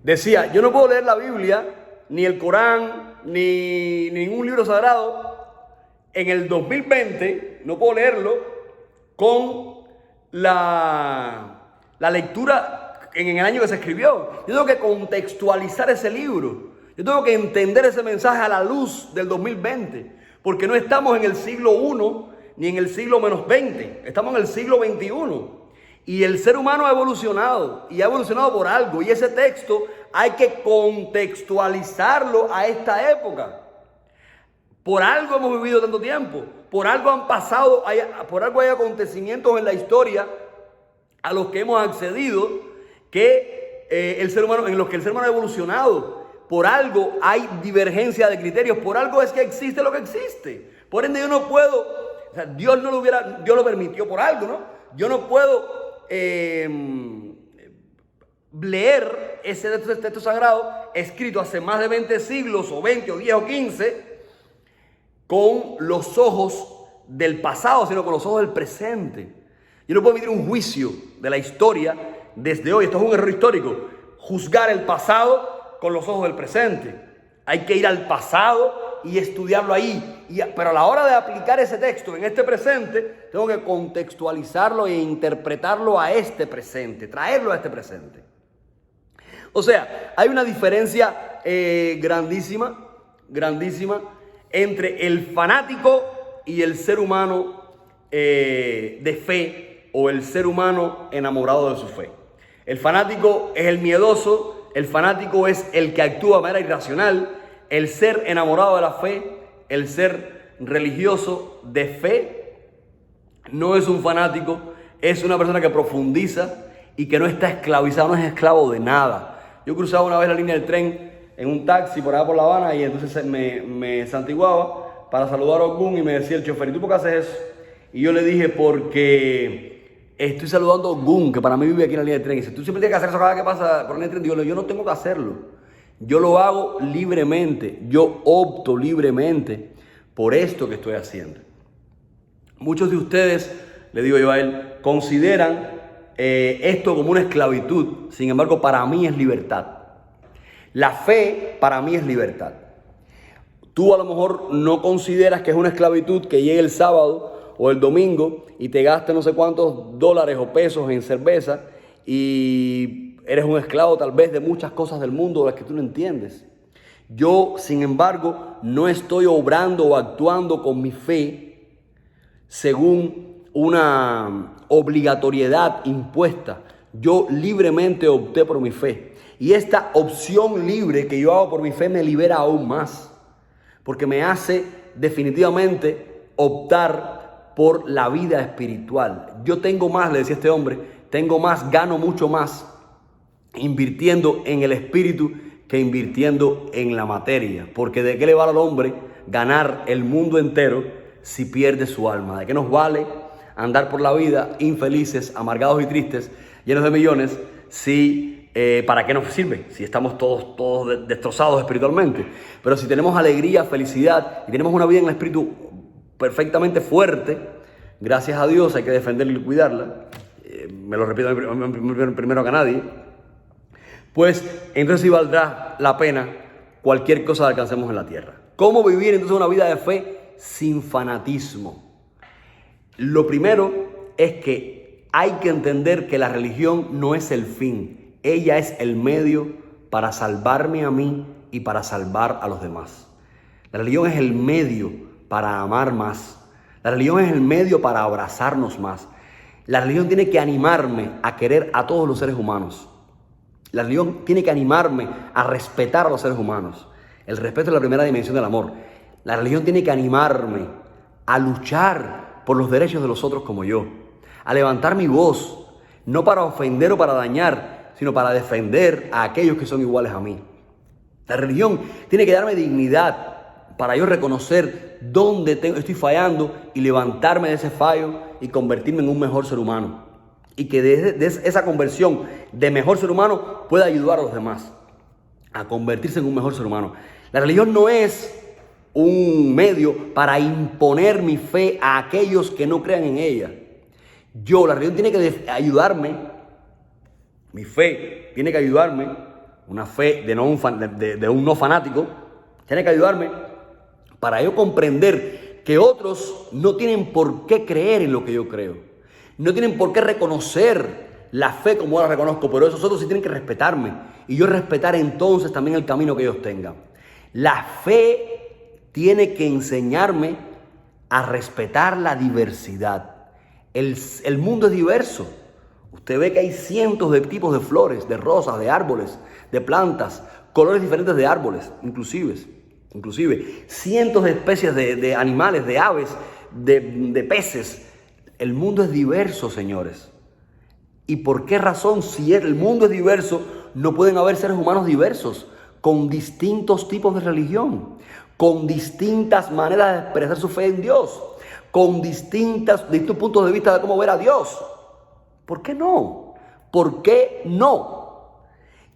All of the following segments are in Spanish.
Decía, yo no puedo leer la Biblia, ni el Corán, ni ningún libro sagrado en el 2020, no puedo leerlo con la lectura en el año que se escribió. Yo tengo que contextualizar ese libro. Yo tengo que entender ese mensaje a la luz del 2020, porque no estamos en el siglo I ni en el siglo -20, estamos en el siglo XXI. Y el ser humano ha evolucionado, y ha evolucionado por algo, y ese texto hay que contextualizarlo a esta época. Por algo hemos vivido tanto tiempo, por algo han pasado, por algo hay acontecimientos en la historia a los que hemos accedido, que el ser humano, en los que el ser humano ha evolucionado. Por algo hay divergencia de criterios, por algo es que existe lo que existe. Por ende yo no puedo, o sea, Dios lo permitió por algo, ¿no? Yo no puedo leer ese texto sagrado escrito hace más de 20 siglos o 20 o 10 o 15 con los ojos del pasado, sino con los ojos del presente. Yo no puedo emitir un juicio de la historia desde hoy. Esto es un error histórico, juzgar el pasado con los ojos del presente. Hay que ir al pasado y estudiarlo ahí. Pero a la hora de aplicar ese texto en este presente, tengo que contextualizarlo e interpretarlo a este presente, traerlo a este presente. O sea, hay una diferencia grandísima entre el fanático y el ser humano de fe, o el ser humano enamorado de su fe. El fanático es el miedoso, el fanático es el que actúa de manera irracional. El ser enamorado de la fe, el ser religioso de fe, no es un fanático, es una persona que profundiza y que no está esclavizado, no es esclavo de nada. Yo cruzaba una vez la línea del tren en un taxi por allá por La Habana, y entonces me santiguaba para saludar a Ogún, y me decía el chofer, ¿y tú por qué haces eso? Y yo le dije, porque estoy saludando a Ogún, que para mí vive aquí en la línea del tren. Y dice, tú siempre tienes que hacer eso cada vez que pasa por la línea del tren. Digo, yo no tengo que hacerlo. Yo lo hago libremente, yo opto libremente por esto que estoy haciendo. Muchos de ustedes, le digo yo a él, consideran esto como una esclavitud. Sin embargo, para mí es libertad. La fe para mí es libertad. Tú a lo mejor no consideras que es una esclavitud que llegue el sábado o el domingo y te gastes no sé cuántos dólares o pesos en cerveza, y eres un esclavo tal vez de muchas cosas del mundo de las que tú no entiendes. Yo, sin embargo, no estoy obrando o actuando con mi fe según una obligatoriedad impuesta. Yo libremente opté por mi fe. Y esta opción libre que yo hago por mi fe me libera aún más, porque me hace definitivamente optar por la vida espiritual. Yo tengo más, le decía este hombre, tengo más, gano mucho más invirtiendo en el espíritu que invirtiendo en la materia. Porque ¿de qué le vale al hombre ganar el mundo entero si pierde su alma? ¿De qué nos vale andar por la vida infelices, amargados y tristes, llenos de millones, si ¿para qué nos sirve? Si estamos todos destrozados espiritualmente. Pero si tenemos alegría, felicidad y tenemos una vida en el espíritu perfectamente fuerte, gracias a Dios hay que defenderla y cuidarla. Me lo repito primero que a nadie. Pues entonces sí valdrá la pena cualquier cosa que alcancemos en la tierra. ¿Cómo vivir entonces una vida de fe sin fanatismo? Lo primero es que hay que entender que la religión no es el fin. Ella es el medio para salvarme a mí y para salvar a los demás. La religión es el medio para amar más. La religión es el medio para abrazarnos más. La religión tiene que animarme a querer a todos los seres humanos. La religión tiene que animarme a respetar a los seres humanos. El respeto es la primera dimensión del amor. La religión tiene que animarme a luchar por los derechos de los otros como yo, a levantar mi voz, no para ofender o para dañar, sino para defender a aquellos que son iguales a mí. La religión tiene que darme dignidad para yo reconocer dónde estoy fallando y levantarme de ese fallo y convertirme en un mejor ser humano. Y que de esa conversión de mejor ser humano pueda ayudar a los demás a convertirse en un mejor ser humano. La religión no es un medio para imponer mi fe a aquellos que no crean en ella. La religión tiene que ayudarme, mi fe tiene que ayudarme una fe de un no fanático, tiene que ayudarme para yo comprender que otros no tienen por qué creer en lo que yo creo. No tienen por qué reconocer la fe como yo la reconozco, pero esos otros sí tienen que respetarme y yo respetar entonces también el camino que ellos tengan. La fe tiene que enseñarme a respetar la diversidad. El mundo es diverso. Usted ve que hay cientos de tipos de flores, de rosas, de árboles, de plantas, colores diferentes de árboles, inclusive cientos de especies de animales, de aves, de peces. El mundo es diverso, señores. ¿Y por qué razón, si el mundo es diverso, no pueden haber seres humanos diversos, con distintos tipos de religión, con distintas maneras de expresar su fe en Dios, con distintos puntos de vista de cómo ver a Dios? ¿Por qué no? ¿Por qué no?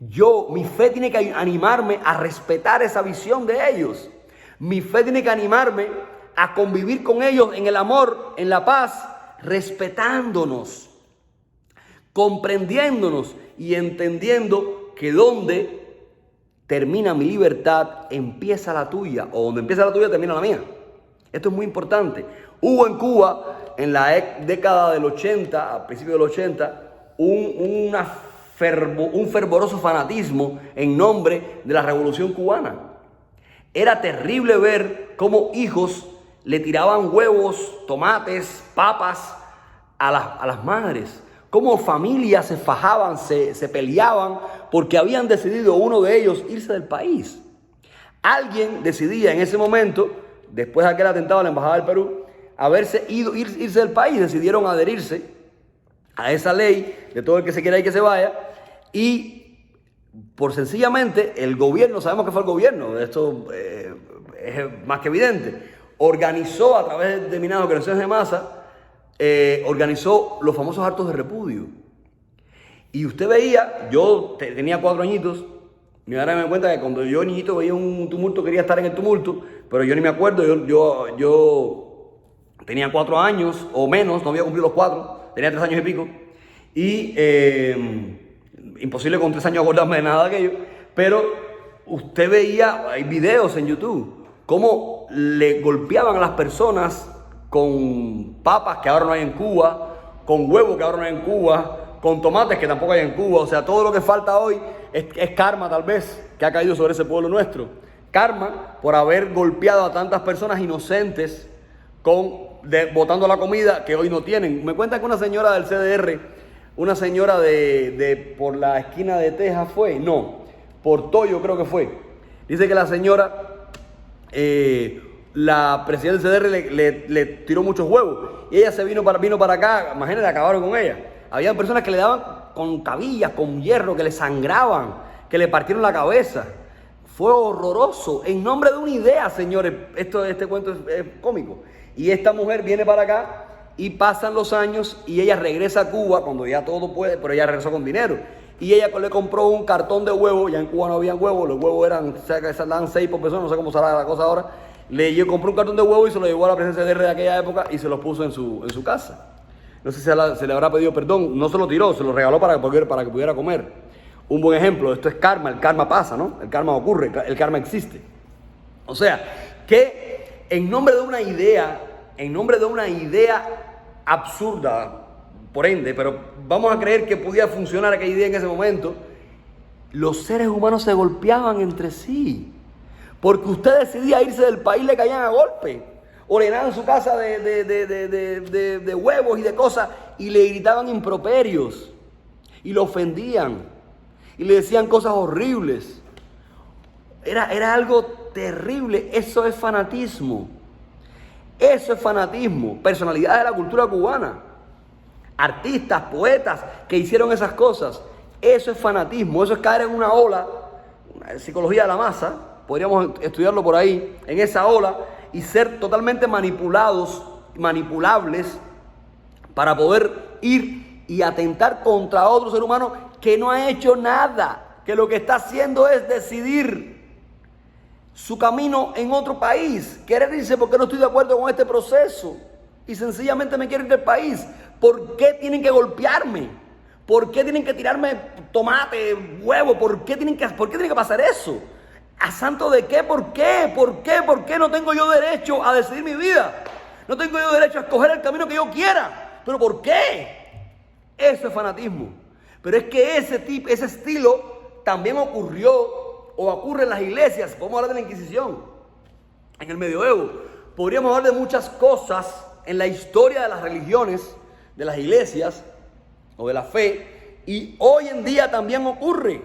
Mi fe tiene que animarme a respetar esa visión de ellos. Mi fe tiene que animarme a convivir con ellos en el amor, en la paz, respetándonos, comprendiéndonos y entendiendo que donde termina mi libertad, empieza la tuya, o donde empieza la tuya, termina la mía. Esto es muy importante. Hubo en Cuba, en la década del 80, a principios del 80, un fervoroso fanatismo en nombre de la Revolución Cubana. Era terrible ver cómo hijos le tiraban huevos, tomates, papas a las madres. Cómo familias se fajaban, se peleaban porque habían decidido uno de ellos irse del país. Alguien decidía en ese momento, después de aquel atentado a la Embajada del Perú, irse del país. Decidieron adherirse a esa ley de todo el que se quiera y que se vaya. Y por sencillamente el gobierno, sabemos que fue el gobierno, esto es más que evidente, organizó a través de determinadas organizaciones de masa, organizó los famosos actos de repudio. Y usted veía, yo tenía 4 añitos, y ahora me doy cuenta que cuando yo niñito veía un tumulto, quería estar en el tumulto, pero yo ni me acuerdo, yo tenía 4 años o menos, no había cumplido los 4, tenía 3 años y pico, y imposible con 3 años acordarme de nada de aquello, pero usted veía, hay videos en YouTube, cómo le golpeaban a las personas con papas que ahora no hay en Cuba, con huevos que ahora no hay en Cuba, con tomates que tampoco hay en Cuba. O sea, todo lo que falta hoy es karma, tal vez, que ha caído sobre ese pueblo nuestro. Karma por haber golpeado a tantas personas inocentes botando la comida que hoy no tienen. Me cuentan que una señora del CDR, una señora por la esquina de Texas por Toyo creo que fue. Dice que la señora, la presidenta del CDR le tiró muchos huevos y ella vino para acá. Imagínate, acabaron con ella. Había personas que le daban con cabillas, con hierro, que le sangraban, que le partieron la cabeza. Fue horroroso, en nombre de una idea, señores. Este cuento es cómico. Y esta mujer viene para acá y pasan los años y ella regresa a Cuba cuando ya todo puede, pero ella regresó con dinero. Y ella le compró un cartón de huevos. Ya en Cuba no habían huevos, los huevos eran, o sea, que se dan 6 por persona, no sé cómo será la cosa ahora. Compró un cartón de huevos y se lo llevó a la presencia de aquella época y se los puso en su casa. No sé si se le habrá pedido perdón, no se lo tiró, se lo regaló para que pudiera comer. Un buen ejemplo, esto es karma, el karma pasa, ¿no? El karma ocurre, el karma existe. O sea, que en nombre de una idea absurda, por ende, pero vamos a creer que podía funcionar aquella idea en ese momento, los seres humanos se golpeaban entre sí. Porque usted decidía irse del país, le caían a golpe. O le llenaban su casa de huevos y de cosas y le gritaban improperios. Y lo ofendían. Y le decían cosas horribles. Era algo terrible. Eso es fanatismo. Eso es fanatismo. Personalidades de la cultura cubana. Artistas, poetas que hicieron esas cosas. Eso es fanatismo. Eso es caer en una ola, una psicología de la masa. Podríamos estudiarlo por ahí, en esa ola, y ser totalmente manipulables, para poder ir y atentar contra otro ser humano que no ha hecho nada, que lo que está haciendo es decidir su camino en otro país, querer irse porque no estoy de acuerdo con este proceso y sencillamente me quiero ir del país. ¿Por qué tienen que golpearme? ¿Por qué tienen que tirarme tomate, huevo? ¿Por qué tiene que pasar eso? ¿A santo de qué? ¿Por qué? ¿Por qué? ¿Por qué no tengo yo derecho a decidir mi vida? No tengo yo derecho a escoger el camino que yo quiera. ¿Pero por qué? Eso es fanatismo. Pero es que ese estilo también ocurrió o ocurre en las iglesias. Podemos hablar de la Inquisición, en el medioevo. Podríamos hablar de muchas cosas en la historia de las religiones, de las iglesias o de la fe. Y hoy en día también ocurre,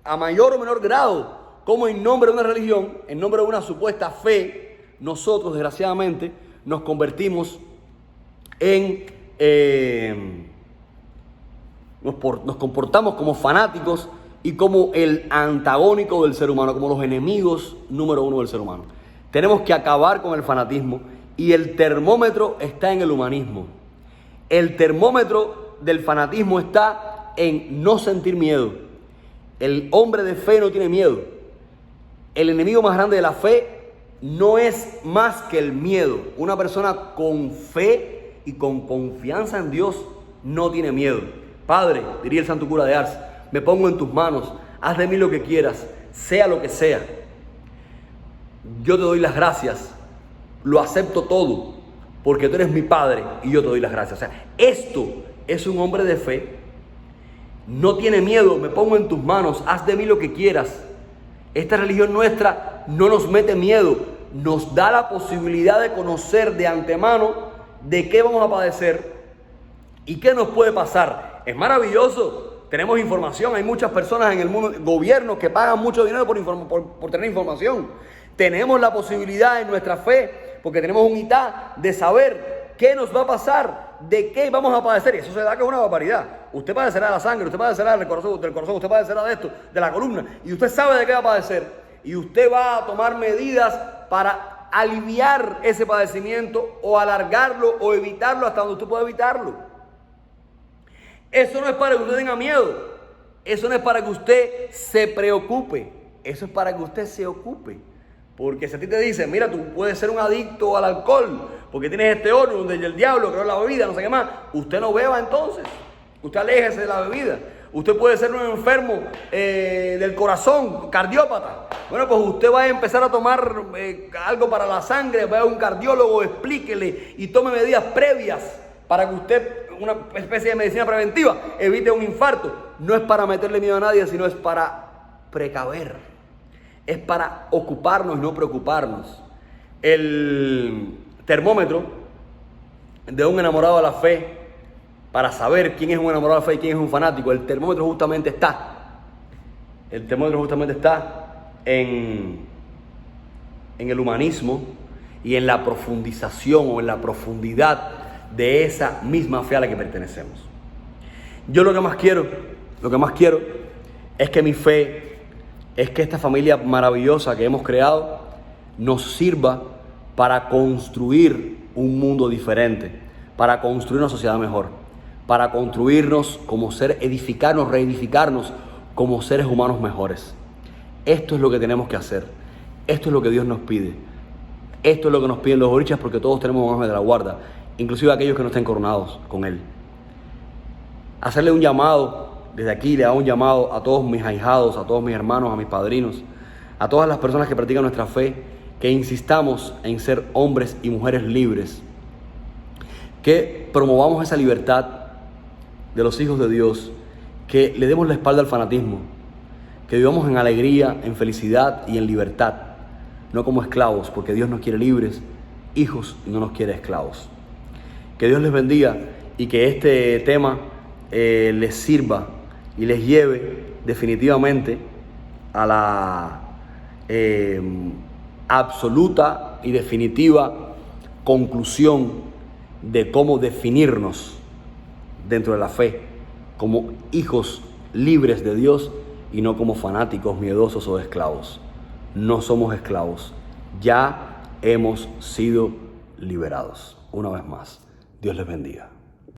a mayor o menor grado, como en nombre de una religión, en nombre de una supuesta fe, nosotros desgraciadamente nos convertimos nos comportamos como fanáticos y como el antagónico del ser humano, como los enemigos número uno del ser humano. Tenemos que acabar con el fanatismo y el termómetro está en el humanismo. El termómetro del fanatismo está en no sentir miedo. El hombre de fe no tiene miedo. El enemigo más grande de la fe no es más que el miedo. Una persona con fe y con confianza en Dios no tiene miedo. Padre, diría el santo cura de Ars, me pongo en tus manos, haz de mí lo que quieras, sea lo que sea. Yo te doy las gracias, lo acepto todo, porque tú eres mi Padre y yo te doy las gracias. O sea, esto es un hombre de fe. No tiene miedo, me pongo en tus manos, haz de mí lo que quieras. Esta religión nuestra no nos mete miedo, nos da la posibilidad de conocer de antemano de qué vamos a padecer y qué nos puede pasar. Es maravilloso, tenemos información, hay muchas personas en el mundo, gobiernos que pagan mucho dinero por tener información. Tenemos la posibilidad en nuestra fe, porque tenemos un ITA, de saber qué nos va a pasar, de qué vamos a padecer. Y eso se da que es una barbaridad. Usted padecerá de la sangre, usted padecerá del corazón, usted padecerá de esto, de la columna. Y usted sabe de qué va a padecer. Y usted va a tomar medidas para aliviar ese padecimiento o alargarlo o evitarlo hasta donde usted pueda evitarlo. Eso no es para que usted tenga miedo. Eso no es para que usted se preocupe. Eso es para que usted se ocupe. Porque si a ti te dicen, mira, tú puedes ser un adicto al alcohol, porque tienes este horno donde el diablo creó la bebida, no sé qué más, usted no beba entonces. Usted aléjese de la bebida. Usted puede ser un enfermo del corazón, cardiópata. Bueno, pues usted va a empezar a tomar algo para la sangre, vaya a un cardiólogo, explíquele y tome medidas previas para que usted, una especie de medicina preventiva, evite un infarto. No es para meterle miedo a nadie, sino es para precaver. Es para ocuparnos y no preocuparnos. El termómetro de un enamorado de la fe, para saber quién es un enamorado de la fe y quién es un fanático, el termómetro justamente está en el humanismo y en la profundización o en la profundidad de esa misma fe a la que pertenecemos. Yo lo que más quiero es que mi fe, es que esta familia maravillosa que hemos creado nos sirva para construir un mundo diferente, para construir una sociedad mejor, para construirnos como seres, edificarnos, reedificarnos como seres humanos mejores. Esto es lo que tenemos que hacer. Esto es lo que Dios nos pide. Esto es lo que nos piden los orichas, porque todos tenemos un ángel de la guarda, inclusive aquellos que no estén coronados con Él. Hacerle un llamado. Desde aquí le hago un llamado a todos mis ahijados, a todos mis hermanos, a mis padrinos, a todas las personas que practican nuestra fe, que insistamos en ser hombres y mujeres libres, que promovamos esa libertad de los hijos de Dios, que le demos la espalda al fanatismo, que vivamos en alegría, en felicidad y en libertad, no como esclavos, porque Dios nos quiere libres, hijos, y no nos quiere esclavos. Que Dios les bendiga y que este tema les sirva y les lleve definitivamente a la absoluta y definitiva conclusión de cómo definirnos dentro de la fe como hijos libres de Dios y no como fanáticos, miedosos o esclavos. No somos esclavos, ya hemos sido liberados. Una vez más, Dios les bendiga.